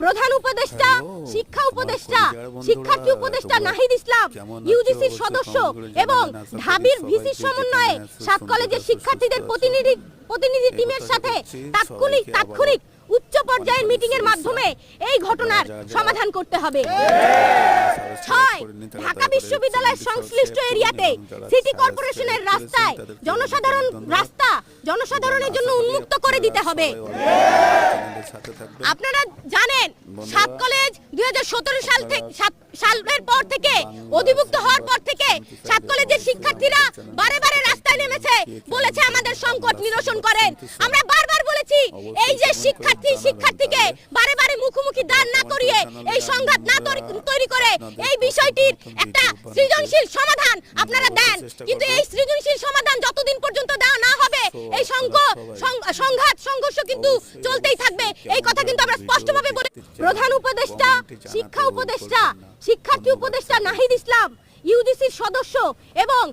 প্রধান উপদেষ্টা, শিক্ষা উপদেষ্টা, শিক্ষার্থী উপদেষ্টা নাহিদ ইসলাম, ইউজিসির সদস্য এবং ঢাবির ভিসির সমন্বয়ে 7 কলেজের শিক্ষার্থীদের প্রতিনিধি টিমের সাথে তাৎক্ষণিক উচ্চ পর্যায়ের মিটিং এর মাধ্যমে এই ঘটনার সমাধান করতে হবে। 6 ঢাকা বিশ্ববিদ্যালয়ের সংশ্লিষ্ট এরিয়াতে সিটি কর্পোরেশনের জনসাধারণের জন্য উন্মুক্ত করে দিতে হবে। আপনারা জানেন 7 কলেজ 2017 সালের পর থেকে অধিভুক্ত হওয়ার পর থেকে 7 কলেজের শিক্ষার্থীরা বারে রাস্তায় নেমেছে, বলেছে আমাদের সংকট নিরসন করেন। আমরা বারবার বলেছি এই যে শিক্ষার্থীকে বারে মুখোমুখি দাঁড় না করিয়ে এই সংঘাত না তৈরি করে এই বিষয়টির একটা সৃজনশীল সমাধান আপনারা দেন, কিন্তু এই সৃজনশীল সমাধান যতদিন পর্যন্ত দেওয়া না হবে এই সংঘর্ষ কিন্তু চলতেই থাকবে। এই কথা কিন্তু আমরা স্পষ্টভাবে বলে প্রধান উপদেষ্টা, শিক্ষা উপদেষ্টা, শিক্ষার্থী উপদেষ্টা নাহিদ ইসলাম, ইউজিসির সদস্য এবং